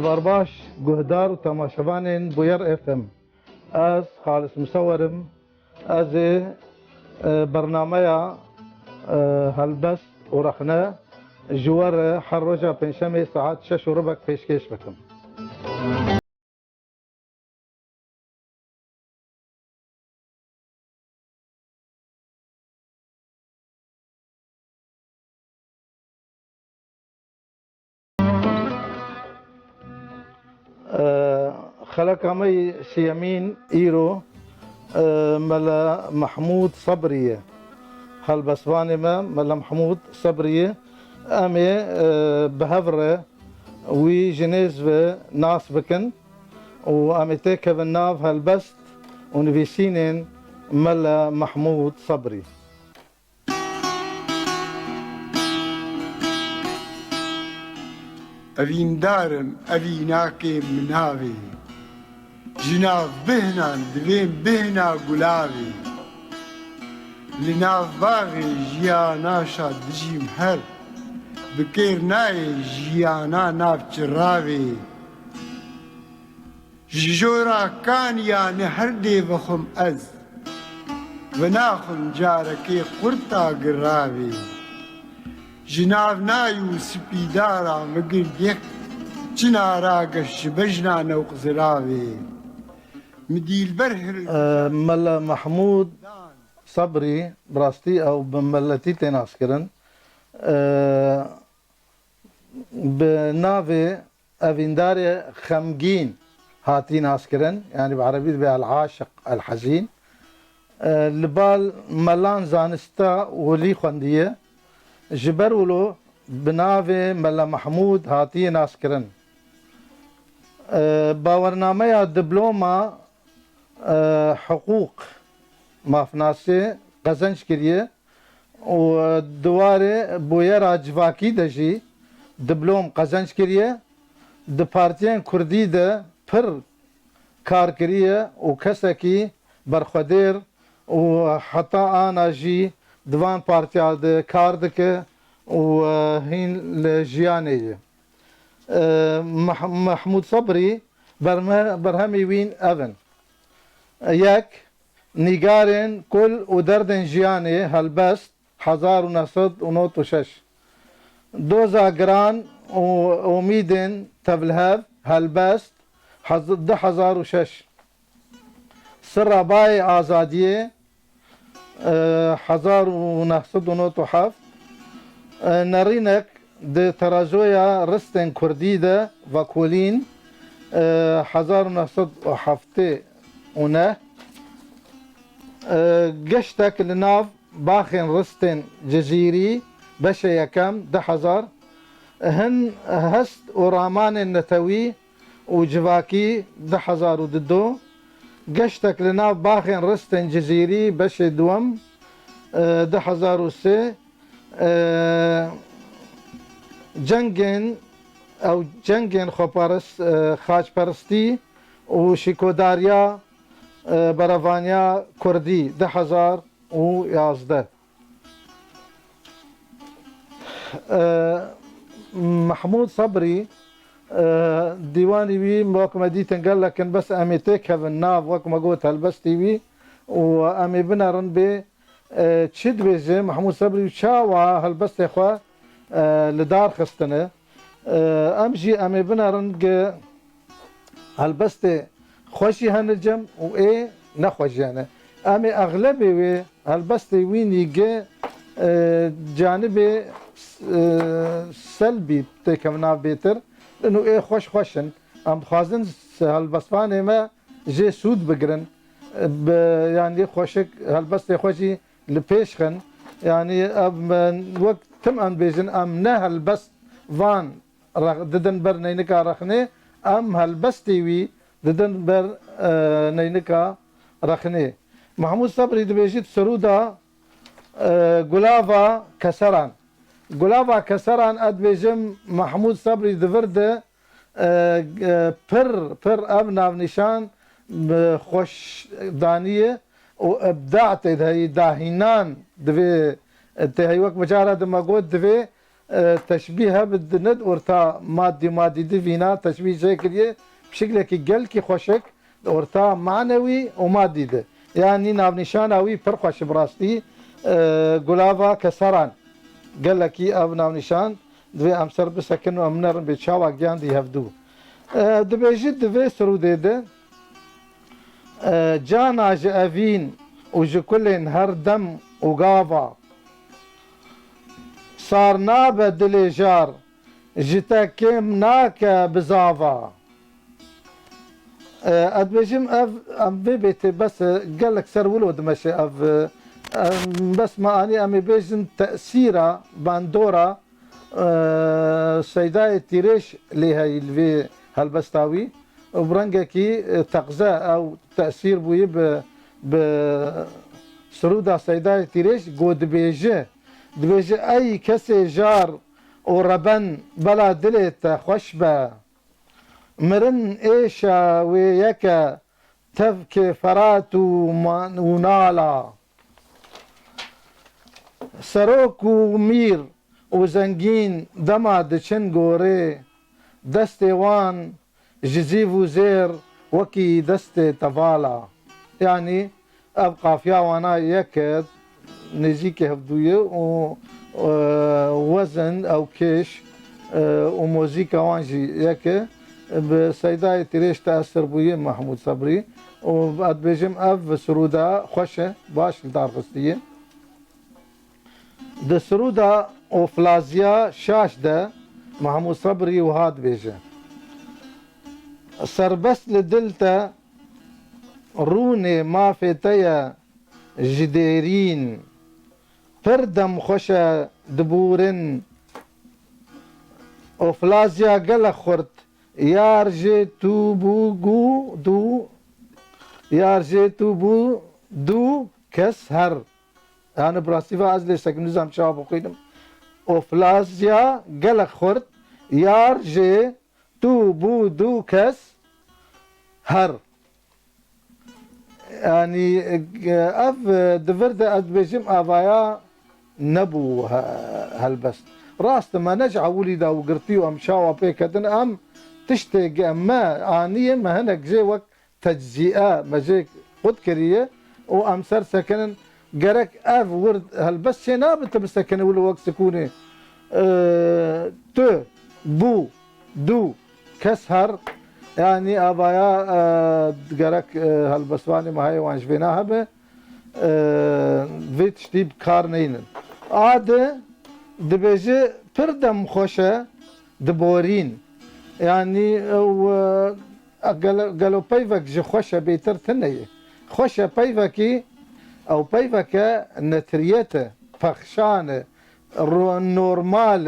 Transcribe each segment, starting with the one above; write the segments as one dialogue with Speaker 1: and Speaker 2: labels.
Speaker 1: بارباش جهدار وتماشفانين بوير اف ام از خالص مصورم از برنامج هلبست ورخنا جوار حروجة بنشمي ساعات 6:15 پیشکش بکم. خلق همي سيامين ايرو ملا محمود صبري هالبسواني ما ملا محمود صبري امي بهفره وي جنيز ناس بكن وامي تيكا بالناف هالبست ونفيسينين ملا محمود صبري.
Speaker 2: أفين دارم أفيناكي مناوي جناف بهنا دوين بهنا قلاوي لناف باغي جيانا شاد دجيم هر بكير ناي جيانا ناف جراوي جورا كان يا نهر دي بخم أز وناخن جاركي قرطا قراوي جناف نايو سبيدارا مقل ديك جنارا قش بجنا نوق زراوي مديل برهر
Speaker 1: ملا محمود صبري براستي او بملتي تناسكرن بنافي افينداري خمجين هاتين اسكرن يعني بعربي بها العاشق الحزين لبال ملان زانستا ولي خنديه جبرولو بناوي ملا محمود هاتي ناسكرن باورنامه دبلوما حقوق مافناسي قزنج كريه ودواري بويرا جواكي دجي دبلوم قزنج كريه د بارتيان كردي ده پر کار كريه وكسكي برخدير وحتى انا جي دوان بارتيا ده کار دکه و هین لجیانه محمود صبري برهمي وين اذن ياك نيجارن كل ودردن جيانه هالبست 1906 دوزا جران وميدن تبلهاف هالبست 1006 سراباي آزادية 1907 نرينك د تراجويا رستن كرديدة وكولين 1907 قشتك لناف باخن رستن جزيري بشا يكم 10,000 هن هست ورامان النتوي وجواكي 10,000 وددو قشتك لناف باخن رستن جزيري بشا دوم 10,003 جنگن او جنگن خوپارس خاج پرستی و شیکوداریا براوانیا کردی 10,011 محمود صبري ديواني بي موكما دي تنقل لكن بس امي تيك هذا الناف وكما قلت هالبس تي وامي بنرن بي تشد بيجي محمود صبري شاوا هالبس اخوا لدار خستنه امجي امي بنرن هالبس خوشي هنجم وايه نخوش يعني امي اغلبي هالبس وين يجي جانبي سلبي تكمنا بيتر لانه ايه خوشن ام خازن هالبسفاني ما جي سود بقرن يعني خوشك هالبس خوشي لبيشخن يعني وقت تم ان بيجن ام نه هالبس فان ددن بر نينكا رخني ام هالبس تيوي ددن بر نينكا رخني محمود صبري دبيجيت سرودا غلافا كسران غلافا كسران اد بيجم محمود صبري دفرده پر ابنا نشان خوش دانيه وابداعت هي داهينان دفي تهي وقت مجارة دما قد دفي تشبيه بدند ورتا مادي دفينا تشبيه شكليه بشكل كي قال كي خوشك ورتا معنوي ومادي ده يعني ناف نشانوي فرخوش براستي قلافا كسران قال لك اب ناف نشان دوی امسر بسکن و امنر به چاوا گیان دی هفدو دبیجید دوی سروده ده جانا جاوین و جکلن هر دم و گاوا صار ناب دل جار جتا کم ناک بزاوا ادبیجم ام بیت بس قال لك سر ولود ماشي بس ما اني ام بيجن تاثيره باندورا سيداي تيريش لها الفي هالبستاوي وبرنجا كي تغذاء او تاثير بوي ب سرودا سيداي تيريش قود دبيجي اي كسي جار وربن بلا دلت خشبه مرن ايشا ويكا تفكي فرات ونالا سروك ومير وزنگين دما دچن گوره دست وان جزيف وزير وكي دست تفالا يعني ابقى فيها وانا يكد نزيك هفدوية ووزن او كيش وموزيكا وانجي يكد بسيداي تريش تأثر بوية محمود صبري وبعد بيجم اف سرودا خوشة باش لدار غستية ده سرودا وفلازيا شاش ده محمود صبري وهاد بيجه سربس لدلتا روني ما فيتيا جديرين پردم خوشة دبورن وفلازيا قل خورت يارجي توبو دو يارجي توبو دو كس هر أنا براسيفا أزلي سكن نظام شعب وقيدم وفلازيا قل خورت يارجي توبو دو كس هر يعني اف دفرد ادبجم افايا نبو هالبس راست ما نجع وليدا وقرتي وامشاوا بيكدن ام تشتي ما انيه ما هنك جي وقت تجزئه ما جي قد كريه وامسر سكن قرك اف ورد هالبس شنا بنت بسكن ولا وقت سكوني تو بو دو كسهر يعني ابايا قرك هالبسواني ما هي وانش بيناها به فيت شتيب كارنين عاد دبيجي بردم خوشه دبورين يعني قالوا بيفك جي خوشه بيتر تنيه خوشه بيفكي او بيفك نتريته فخشانه نورمال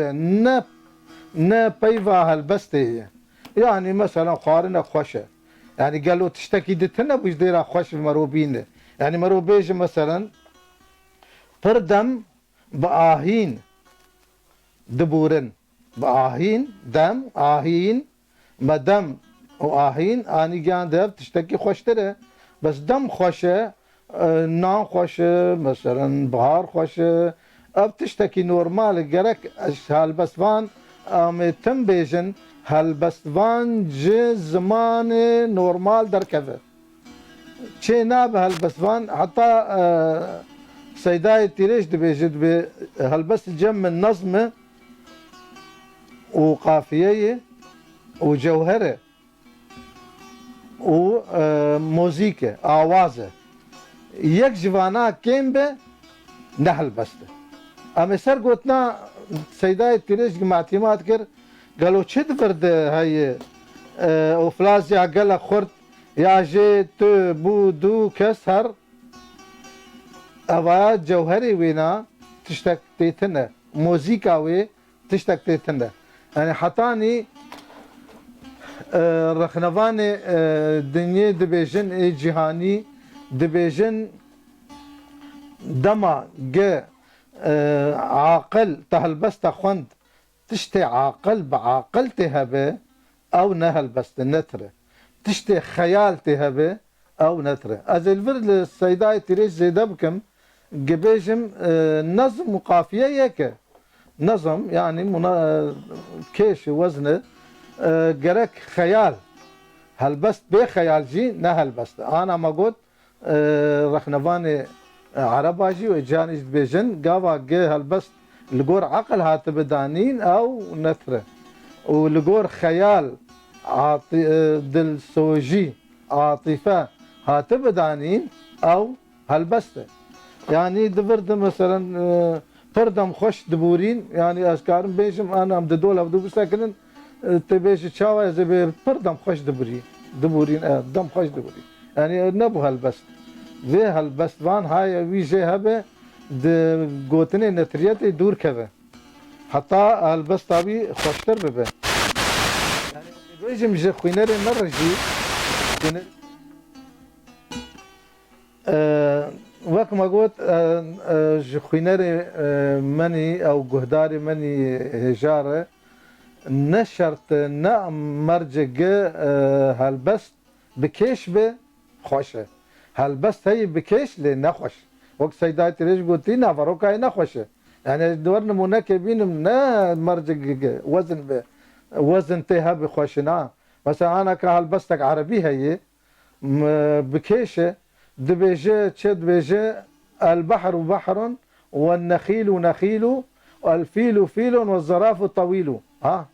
Speaker 1: ن بيفا هالبستي يعني مثلا قارنة خوشة يعني قالوا تشتكي دتنا بوش ديرا خوش المروبين يعني مروبيج مثلا بردم بآهين دبورن بآهين دم آهين ما دم وآهين اني جان دب تشتكي خوشتره بس دم خوشه نان خوشه مثلا بهار خوشه اب تشتكي نورمال جرك هالبسفان تم بيجن هالبسفان جي زمان نورمال دركفه چه ناب هالبسفان حتى سيداي تيريش دبيجد به هالبس جم النظم وقافية وجوهرة وموسيقى آوازة يك جوانا كيم به نهل بسته اما سر قوتنا سيداي تيريش معتماد كر قالوا چه فرد هاي وفلازيا قال خورت يا جي تو بو دو كسر اوات جوهري وينا تشتك تيتنا موسيقى وي تشتك تيتنا يعني حطاني رخنفاني دنيا دبيجن جهاني دبيجن دما جا عاقل تهلبست خوند تشتي عاقل بعاقلتها به او نهلبست نتره تشتي خيالتها به او نتره از الفرد السيداي تريش زي دبكم جبيجم نظم وقافية يك نظم يعني كيش وزنه جرك خيال هلبست بخيال جي نه هلبست انا ما قلت رخنفاني عرباجي وجاني بيجن قاوا جي هلبست لقور عقل هات بدانين او نثره ولقور خيال دل سوجي عاطفه هات بدانين او هلبسته يعني دبرد مثلا پردم خوش دبورین یعنی از کارم بیشم آن هم دول و دو بسکنن تبیش چاوه از به پردم خوش دبورین دم خوش دبوری یعنی نبو هالبست و هالبست وان های ویجه هبه د گوتنه نتریت دور کبه حتی هالبست آبی خوشتر ببه یعنی بیشم جه خوینر نرجی وقت ما قلت خوينر مني او قهداري مني هجاره نشرت نا مرجق هالبست بكيش به خوشه هالبست هي بكيش لنخوش وقت سيداتي ليش قلتي نافروك هي نخوشه يعني دور نمونه كبينم نا مرجق وزن به وزن تيها بخوشنا مثلا انا كهالبستك عربي هي بكيشه دبيجة تشد بيجة البحر بحر والنخيل نخيل والفيل فيل والزراف طويل ها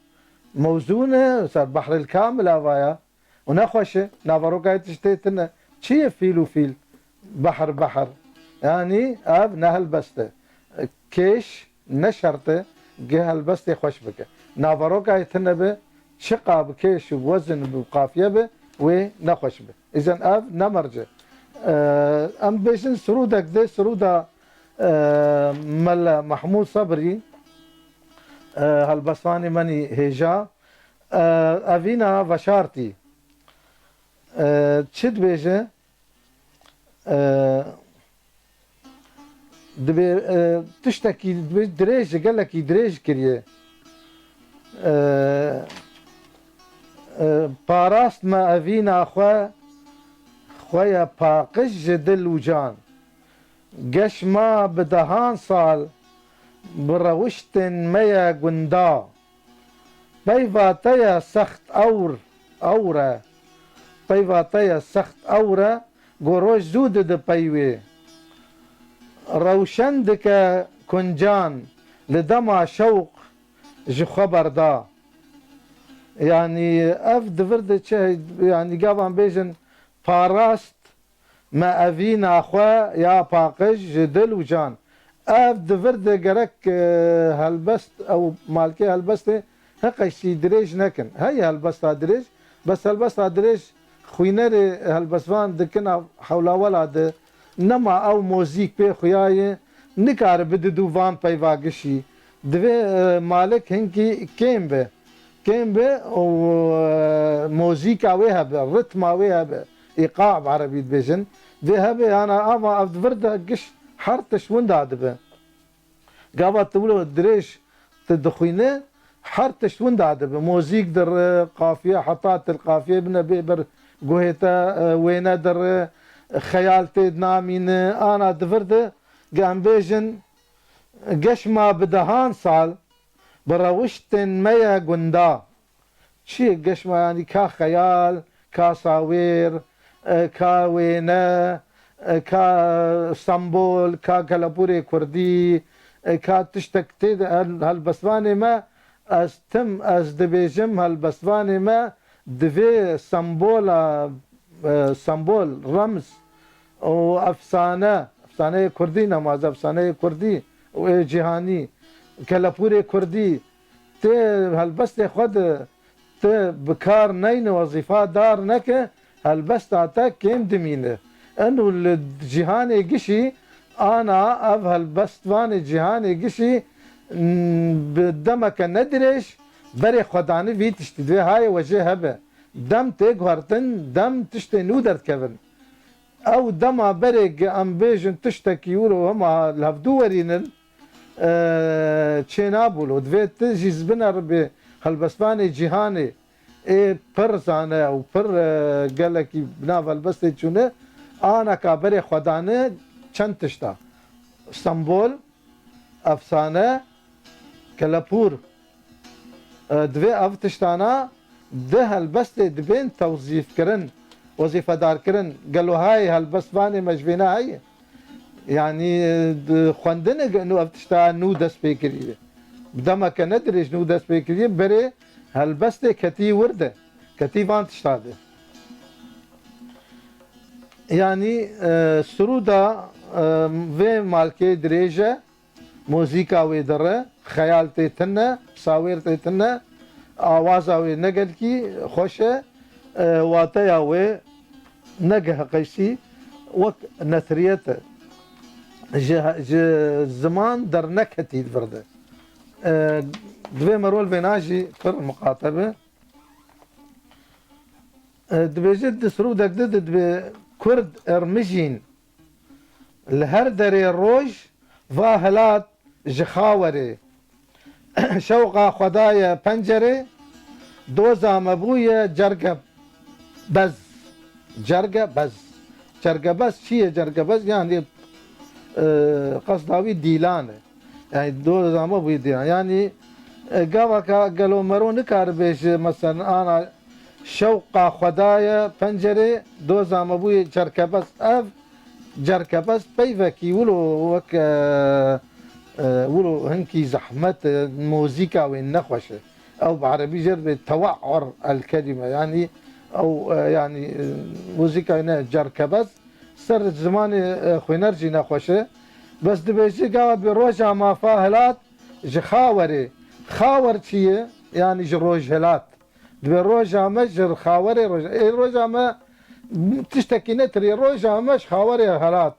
Speaker 1: موزونة صار بحر الكامل هوايا ونخوشة نافروكا تشتيتنا شي فيل بحر يعني اب نهل بسته كيش نشرته جه البسته خوش بك نافروكا يتنبه شقا بكيش وزن بقافية به ونخوش به اذا اب نمرجه ام بيشن سرودك ده سرودا مل محمود صبري هالبسواني مني هيجا افينا وشارتي تشد بيجه دبي تشتكي دريج قال لك دريج كريه باراست ما افينا اخوه خويا باقش دل وجان قش ما بدهان صال بروشتن ميا قندا بيفاتيا سخت أورا بيفاتيا سخت أورا قروش زود د بيوي روشندك كنجان لدما شوق جو خبر دا يعني اف دفرد يعني قابان بيجن باراست ما أفينا أخوة يا باقش دل وجان اف دفرد قرك هالبست او مالكي هالبست هقش دريج نكن هي هالبست دريج بس هالبست دريج خوينر هالبسوان دكنا حول ولاد نما او موزيك بي خوياي نكار بددو وان بيواقشي دوي مالك هنكي كيم به وموزيكا ويها الرتم ويها ايقاع بعربي بيجن ذهبي انا اما افدفرد قش حرتش وين دادبه قابت تقولوا دريش تدخينه حرتش وين دادبه موزيك در قافيه حطات القافيه بنا بيبر قوهتا وينا در خيالتي نامين انا دفرد قام بيجن قش ما بدهان صال بروشتن ميا قندا شي قش ما يعني كا خيال كا صاوير كا وينا كا اسطنبول كا كالابوري كردي كا تشتكتي هالبسواني ما از تم از دبيجم هالبسواني ما دفي اسطنبول رمز وافسانه كردي نماز افسانه كردي وجهاني كالابوري كردي تي هالبست خود تي بكار نين وظيفة دار نك هالبست عتا كيم دمينه انه الجهاني قشي انا اف هالبست واني جهاني قشي بدمك ندرش بري خداني في تشتدوي هاي وجه هبه دم تيغورتن دم تشتي نودرت كفن او دما بريق ام بيجن تشتكي يورو هما الهفدو ورينن تشينابولو دويت تجي زبنر بهالبسباني جيهاني اي برزانه او بر قالكي بناف البستي تشونه انا كابري خدانه چند تشتا اسطنبول افسانه كلابور دوی اف تشتانا ده هلبست دبین توظیف کرن وظیفه دار کرن قالوا هاي هلبست باني مجبنا هاي يعني خوندن انه اف تشتا نو دس بكريه بدما كان ندرج نو دس بكريه بري هلبست كتي ورده كتي فان تشتاده يعني سرودا في مالكي دريجه موزيكا ويدره خيال تيتنا صاوير تيتنا آوازا وي نقل كي خوشه واتيا وي نقه قيسي وك نثريته زمان در نكهتي الفرده دوي مرول بيناجي فر مقاطبه دبيجد سرودا قدد دبي كرد ارمجين الهردري الروج فاهلات جخاوري شوقا خدايا بنجري دوزا مبويا جرقة بز جرقة بز جرقة بز شيء جرقة بز يعني قصداوي ديلانة يعني دوزا مبويا ديلانة يعني قالوا مرو نكار بيش مثلا انا شوقا خدايا بنجري دوزا مبويا جرقة بز اف جرقة بز بيفكي ولو وك ولو هنكي زحمة موزيكا وين نخوشه او بعربي جرب توعر الكلمة يعني او يعني موزيكا هنا جركبز سر زمان خوينرجي نخوشه بس دبيجي قاوة بروجها ما فاهلات جخاوري خاور چيه يعني جروجهلات دبي روجها مجر خاوري روجها ما تشتكي نتري روجها مش خاوري هلات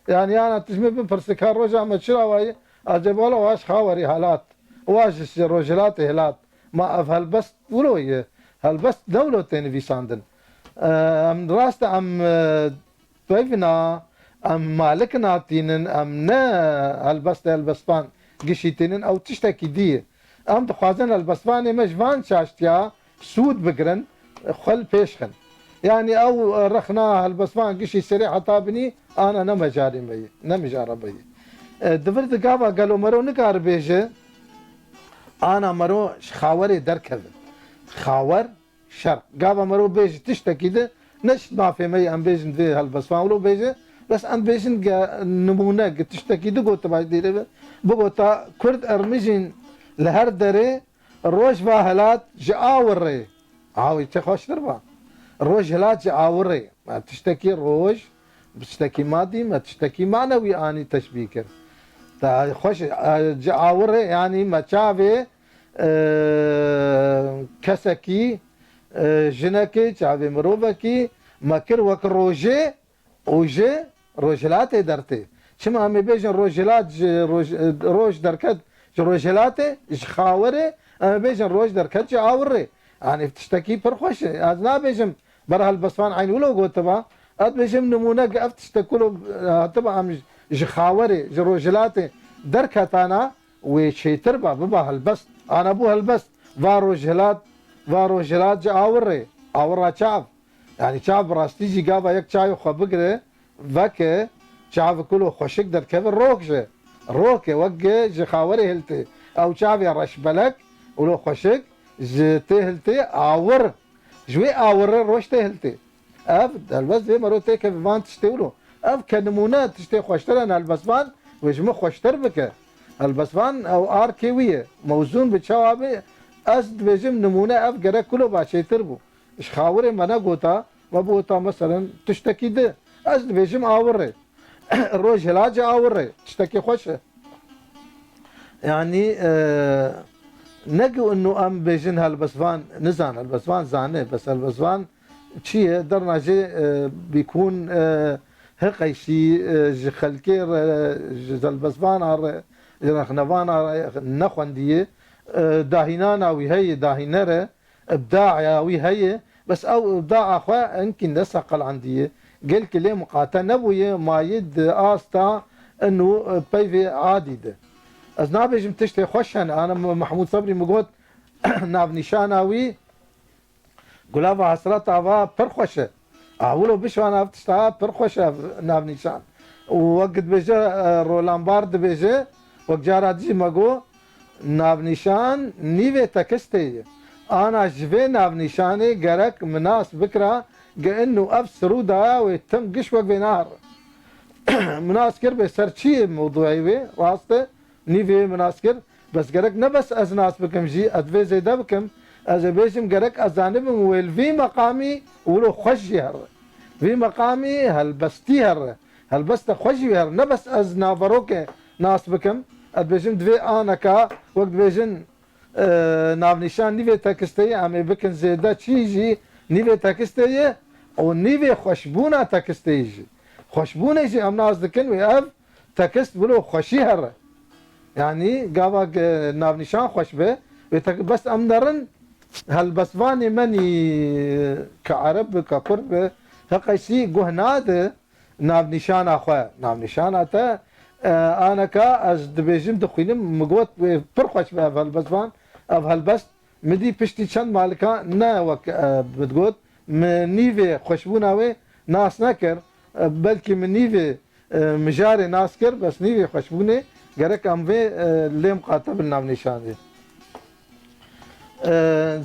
Speaker 1: يعني انا تجمع بفرسكار روجها ما شراوي اجيب ولا واش خاوري هلات واش روجلات هلات ما اف هالبست ولوي هالبست دولة تنفي ساندن ام راست ام تويفنا ام مالكنا تينن ام نا هالبست هالبسبان قشيتينن او تشتكي دي ام تخوازن هالبسباني مجفان شاشتيا سود بقرن خل بيشخن يعني او رخنا هالبسبان قشي سريع طابني انا نمجاري مي نمجاري بي دفرت قابا قالوا مرو نكار بيجي انا مرو خاوري دركب خاور شرق قابا مرو بيجي تشتكي ده نش نافي مي ام بيجن ذي هالبسفان ولو بيجي بس ام بيجن نمونه تشتكي ده قوت باش ديري بقوتا كرد ارمجين لهر دري روج باهلات جاوري عاوي تخوش دربا روج هلات جاوري ما تشتكي روج بتشتكي مادي ما تشتكي معنوي اني تشبيكر خوش جاوري يعني ما تشافي كسكي جنكي تشافي مروبكي مكر وك روجي اوجي روجلات درتي شما هم بيجن روجلات روج دركت روجلات خاوري ام بيجن روج دركت جاوري يعني تشتكي برخوش ازنا بيجم برا هالبسفان عين ولو قوتبا اد بيجم نمونه قف تشتكلو تبع جخاوري جروجلاتي دركتانا وشيتر بابا هالبست انا ابو هالبست فاروجلات جاوري اورا شعب يعني شعب راستيجي قابا يك شاي وخبقره فكه شعب كله خوشك دركب الروكشه روكه وقه جخاوري هلتي او شعب يرش بلك ولو خوشك جتي هلتي اور جوي اور روشتي هلتي اف البس دي مرو تيك فان تشتولو اف كنمونات تشتي خوشترن البسفان وجمو خوشتر بك البسفان او ار كيويه موزون بتشوابي اسد بجم نمونه اف قرا كله باشي تربو اش خاوري منا قوتا وبوتا مثلا تشتكي ده اسد بجم اوري الروج هلاج اوري تشتكي خوشه يعني نقو انه ام بيجن هالبسفان نزان البسفان زانه بس البسفان شيء درنا جي بيكون هقيشي خلكير زلبسفان رخنفان نخونديه داهينانا وهي داهينره ابداع وهي بس او ابداع اخوا يمكن نسقل عندي قال كلي مقاطع نبويه ما يد استا انه بيفي عادي ده از نابجم تشتي خوشن انا محمود صبري مقود ناب نشاناوي قلابا حسرات افا برخوشه اولو بشوانا بتشتها برخوشه ناب نشان ووقت بيجي رولان بارد بيجي وقت جارات جي مقو ناونیشان نیوه تکسته انا جوه ناونیشانه گرک مناس بکرا گئنو اف سرودا و تم قش وقت بنار مناس كر بسرچي موضوعي وي راسته نيفي مناس كر بس قالك نبس از ناس بكم جي ادفي زيدا بكم از بيجم قالك ازانب ويل في مقامي ولو خشي هر في مقامي هل بستي هر هل بست خشي هر نبس از نافروك ناس بكم اد بيجم دفي انا كا وقت بيجن ناونيشان نيفي تاكستي امي بكن زيدا تشيجي نيفي تاكستي او نيفي خشبونا تاكستي خوشبونه جي ام ناس دكن و اف تكست بلو خوشي هر يعني قابا ناونيشان خوش به بس ام درن هل بسواني مني كعرب ككرد هقيسي جهناد ناونيشان اخو ناونيشان اتا انا كا از دبيجم دخيلم مقوت برخوش به هل بسوان اف هل بس مدي بشتي چند مالكا نا وك بتقول منيفي خوشبونه و ناس نكر بلکه من نیوی مجاری ناس کر بس نیوی خوشبونه گرک ام وی لیم قاطب نام نشانه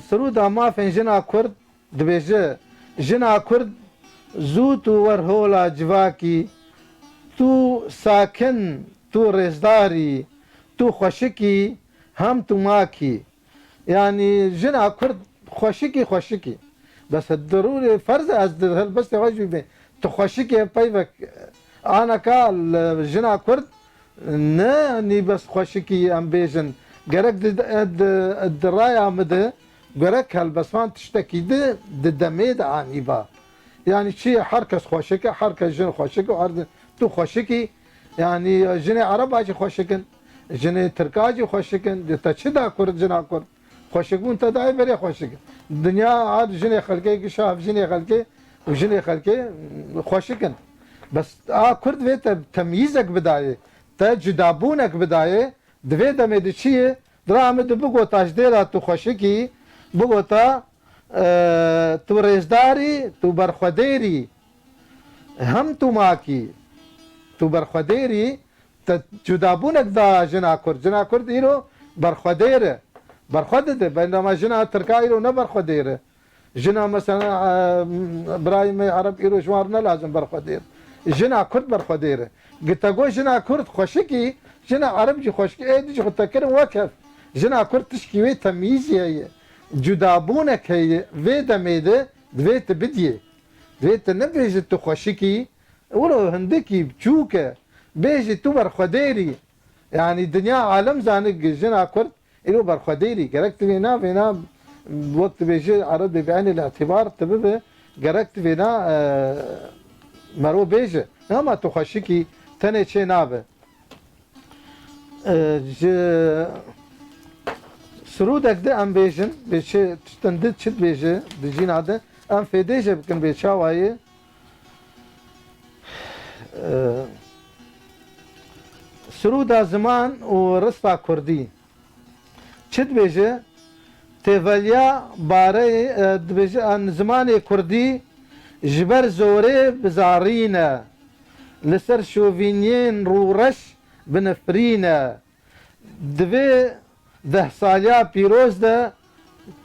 Speaker 1: سرود اما فین جنا کرد دبیجه جنا کرد زو تو ورهولا جواکی تو ساکن تو رزداری تو خوشکی هم تو ماکی يعني جنا کرد خوشکی بس ضروري فرض از هل بس واجب به تخوشكي بايبك انا كال جنا كرد ني بس خوشكي ام بيجن جرك الدرايه مده جرك هالبسمان تشتكي دميد عنيبا يعني شيء حركه خوشكي حركه جن خوشكي وعرض تو خوشكي يعني جن عرب اجي خوشكن جن تركاجي خوشكن تشدا كرد جنا كرد خوشكون تداي بري خوشكن الدنيا عاد جن خلقي شاف جن خلقي وجني خلقي خوشكن بس كرد ويت تمييزك بدايه تجدابونك بدايه دوي دمه دشي درامد بگو تاجديرا تو خوشكي بگو تا تو رزداري تو برخديري هم تو ماكي تو برخديري تجدابونك دا جنا كرد ايرو برخديره برخدده بينما جنا تركايرو نبرخديره جنا مثلا برايم عرب ايرو جوارنا لازم برخدير جنا كرد برخديره قلت اقول جنا كرد خوشكي جنا عربجي خوشكي ايه دي تكرم وكف جنا كرد تشكي وي تمييزي هي جدابونك هي في دميده دويت بديه دويت نبيجي تو خوشكي ولو هندكي بچوكه بيجي تو برخديري يعني الدنيا عالم زانق جنا كرد ايرو برخديري قركت فينا وقت بيجي عربي بعين الاعتبار تبقى قرقت فينا مرو بيجي اما تخشكي تاني شي نابه سرودك ده ام بيجن بيجي تستندد شد بيجي بيجين هذا ام فيديجه بكن بيشاواي سرودا زمان ورستا كردي شد بيجي تيفاليا باري ان زمان كردي جبر زوري بزارينا لسر شوفينيين رورش بنفرينا دوي ده ساليا بيروز ده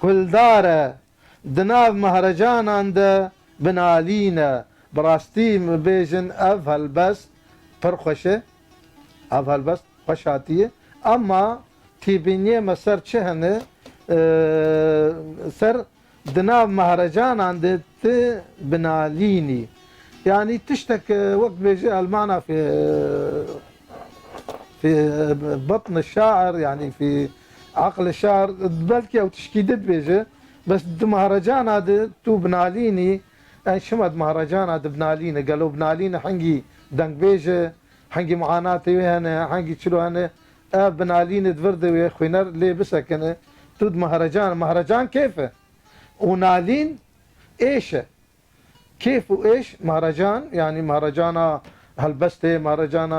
Speaker 1: كل داره دناف مهرجان عند بنالينا براستي مبيجن اف هالبس فرخشه اف هالبس خوشاتيه اما تيبينيه مسر چهنه سر دناف مهرجان عند بناليني يعني تشتك وقت بيجي المعنى في بطن الشاعر يعني في عقل الشاعر بلكي او تشكيدت بيجي بس مهرجان هذا تو بناليني يعني شمد مهرجان هذا بناليني قالوا بناليني حنجي دنق بيجي حنجي معاناتي وهنا حنجي تشلو هنا بناليني دفرد ويا خوينر ليه بسك انا تود مهرجان كيف ونالين ايش كيف وايش مهرجان يعني مهرجان هالبسته مهرجان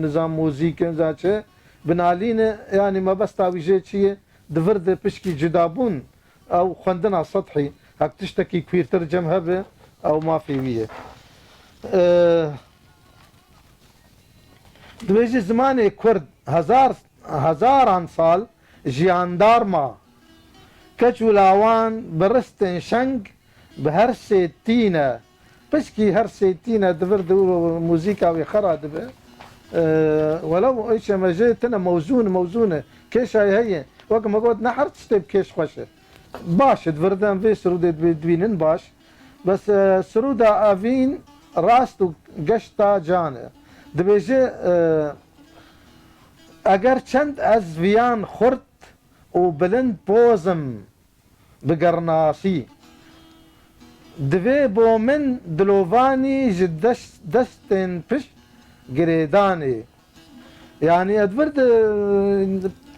Speaker 1: نظام موسيقى زاتشه بنالين يعني ما بس تاويجه شيء دفرد بشكي جدابون او خندنا سطحي هك تشتكي كثير ترجم هبه او ما في ويه دبيجي زماني كرد هزاران سال جیاندار ما کچولاوان برستن شنگ به هر سیتینه پشکی هر سیتینه دبر دو موزیکا وی خرا دبه ولو ايش ما جيتنا موزونه كيش هي وقت ما قلت نحر تشتي بكيش خوشه باش دفردان في سرود دوينن باش بس سرودا افين راستو قشتا جانه دبيجي اگر چند از ویان خورد و بلند بوزم بقرناصي دوی بو من دلوفاني جدش دستن پش قريداني يعني ادفرد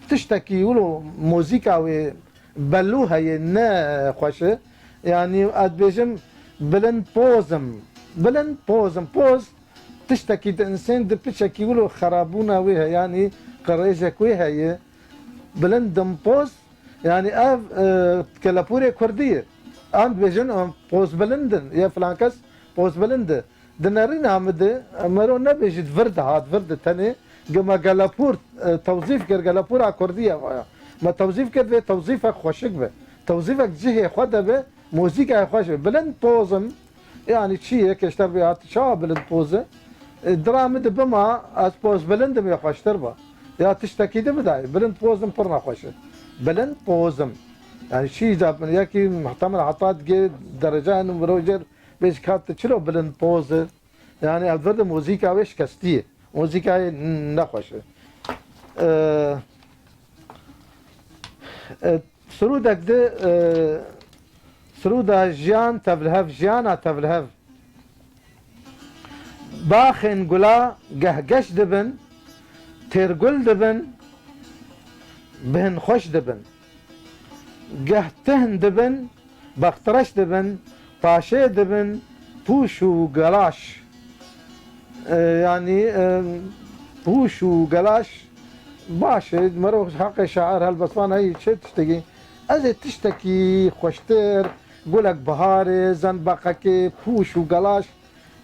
Speaker 1: تشتكي يقولوا موزيكا وبلوها ينا خوشه يعني ادبيجم بلند بوزم بوز تشتكي انسان دبتشكي يقولوا خرابونا ويها يعني قريجك ويها بلند بوز يعني اف كلابوري كرديه عند بيجن بوز بلندن يا فلانكس بوز بلند دنارين عمد مرو نبيج فرد هاد فرد تاني قما جلابور توظيف كر جلابور كرديه ما توظيف كر توظيفك خوشك به توظيفك جهه خدا به موسيقى خوش بلند بوزم يعني شيء كشتر بيات شا بلند بوزه درامد بما از بوز بلند مي خوش تربا يا تشتكي ده بداي بلند بوزم برنا خوشه بلند بوزم يعني شيء جاب من ياكي محتمل عطات جي درجه انه بروجر بيش كات تشلو بلند بوز يعني افرد موسيقى ويش كستيه موسيقى نخوشه سرودك ده سرودا جيان تبلهف جيانا تبلهف باخن قلا قهقش دبن ترقل دبن بهن خوش دبن قهتهن دبن بخترش دبن طاشه دبن بوش وقلاش يعني بوش وقلاش باشه مرو حقي شعار هالبصمان هي شي تشتكي ازي تشتكي خوشتر قولك بهاري زنبقك بوش وقلاش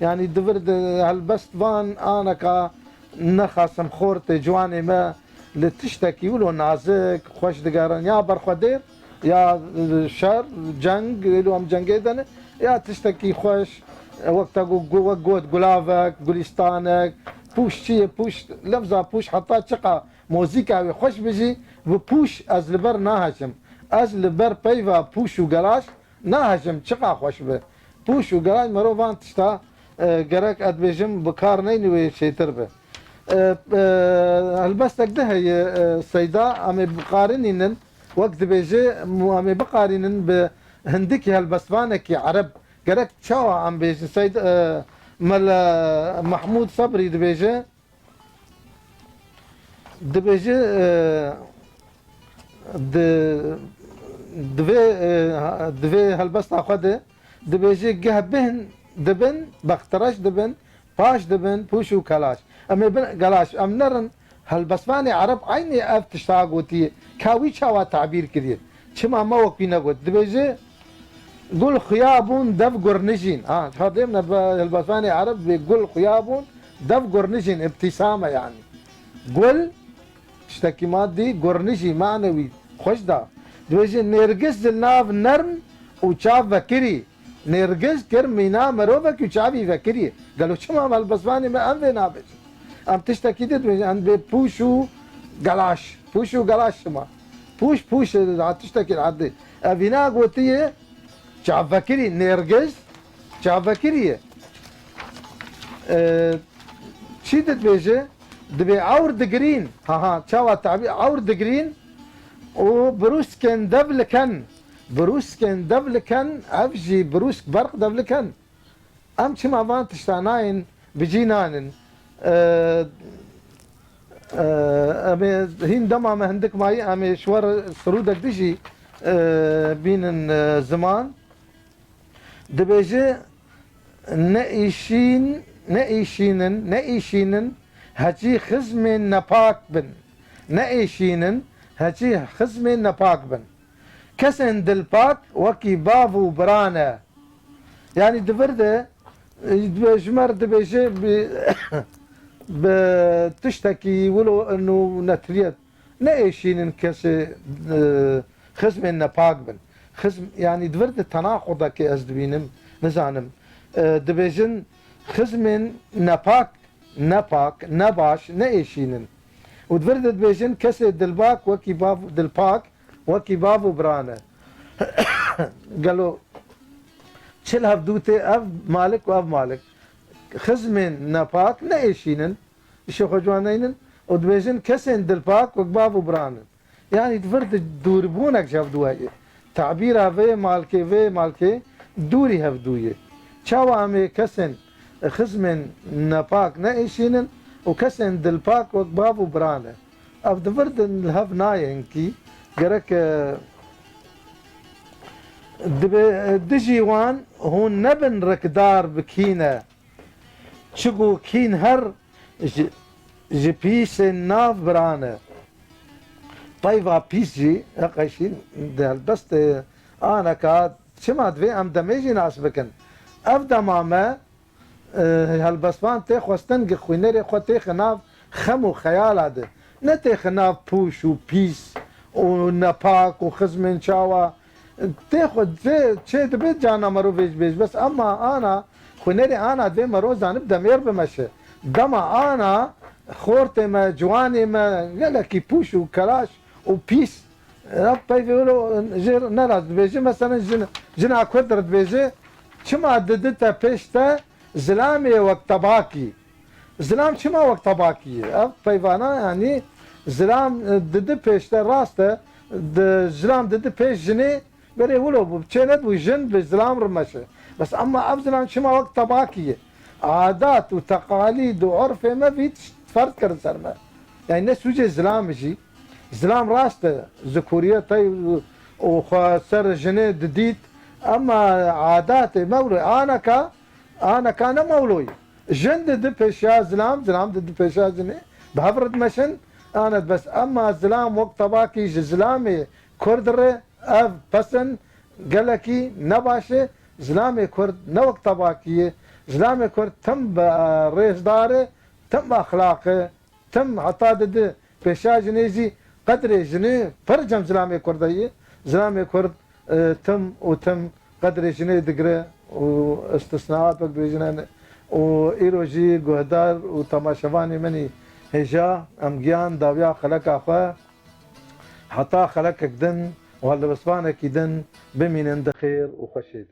Speaker 1: يعني دفرد هالبست فان انا كا نخاسم خورت جواني ما لتشتكي ولو نازك خوش دقارن يا برخدير يا شر جنگ لو هم جنگيدن يا تشتكي خوش وقت قود قلافك قليستانك بوش شي بوش لفظة بوش حتى تشقى موسيقى خوش بيجي بوش از لبر ناهجم از لبر بيفا بوش وقلاش ناهجم تشقى خوش به بوش وقلاش مرو فان تشتا قرك ادبيجم بكار نينوي شيتر به هلبستك ده هي سيدا امي بقارنين وقت بيجي امي بقارنين بهندكي هالبسفانك عرب قرك تشاو عم بيجي سيد مال محمود صبري دبيجي دبيجي دبي هالبسطة خده دبيجي قه بهن دبن بخترش دبن باش دبن بوشو كلاش اما بن كلاش ام نرن هالبسفاني عرب عيني اف تشتاقوتي كاوي شاوا تعبير كدير شما ما وقفينا قلت دبيجي قول خيابون دف قرنجين هذا من البسفاني عرب بيقول خيابون دف قرنجين ابتسامة يعني قول تشتكي مادي قرنجي معنوي خوش دا دبيجي نرقص الناف نرم وشاف فكري نرقص كرمينا مروفك وشافي فكري قالوا شما مال البسفاني ما انفي نابش ام تشتكي دبيجي عند بوشو قلاش بوشو قلاش شما بوش تشتكي العدي افينا قوتيه شاف فكري نرقص شاف فكري شي دبيجي دبي عور دقرين شاوا التعبير عور دقرين وبروسكن دبلكن بروسكن دبلكن افجي بروسك برق دبلكن ام شما فان تشتاناين بجينانن امي هين دما ما هندك ماي امي شوار سرودك دجي بين زمان دبيجي نئيشينن هجي خزمين نباك بن نئيشينن هجي خزمين نباك بن كسن دلباك وكي بافو برانا يعني دفرده جمر دبيجي بتشتكي ولو انه نتريت نأيشين كس خزم نباق بن خزم يعني دبرد التناقض كي أزدبينم نزانم دبيجن خزم نباق نباش نأيشين ودبرد دبيجن كس دلباك وكي باب دلباك وكي بابو برانا قالوا شل هفدوتي أف مالك وأف مالك خزم نباك نأيشين شو خجوانين ودبيجن كسن دلباك وكباب وبرانن يعني دفرد دوربونك شافدوها تعبيرها في مالكي دوري هفدوية شاوا امي كسن خزم نباك نأيشينن وكسن دلباك وكباب وبرانن اف دفرد الهف ناينكي قرك دجيوان هون نبن ركدار بكينا شقو كين هر جبيس ناف برانه طيبة بيسجي اقشين بس انا كاد شمات في ام دميجي ناس بكن افدا ماما هالبسبان تخوستن خوينري خو تخناف خمو خيال هذا نتخناف بوش وبيس ونباك وخزمن شاوا تاخد شيء تبيت جانا مرو بيج بس اما انا خوينري انا دي مرو زانب دمير بمشي دما انا خورتي ما جواني ما قالك بوش وكلاش وبيس ربي يقولوا جير نراز بيجي مثلا جنا كودر بيجي شما ددتا بيشتا زلامي وقت طباكي زلام شما وقت طباكي فانا يعني زلام دد بيشتا راسته زلام دد بيش جني بري ولو بتشند وجن بزلام رمشه بس اما زلام شما وقت طباكي عادات وتقاليد وعرف ما في فرد كرد سرما يعني الناس وجه زلام جي زلام راسته ذكوريه طيب وخسر جنيه دديت اما عادات مولوي انا كان مولوي جن دد بيشا زلام دد بيشا جنيه بهفرد مشن انا بس اما زلام وقت طباكي زلامي كردره اف بسن قالكي نباشه زلامي كرد نوقت طباكي زلامي كرد تم ريش داره تم اخلاقه تم عطادة بيشا جنيزي قدر جنيه فرجم زلامي كردية زلامي كرد تم قدر جنيه دقره واستثناءات وقدر جنيه وإيروجي قهدار وتماشفاني مني هجا أمجيان داويا خلق أخوة حتى خلق كدن وهلا بسبانك يدن بمين دخير وخشيد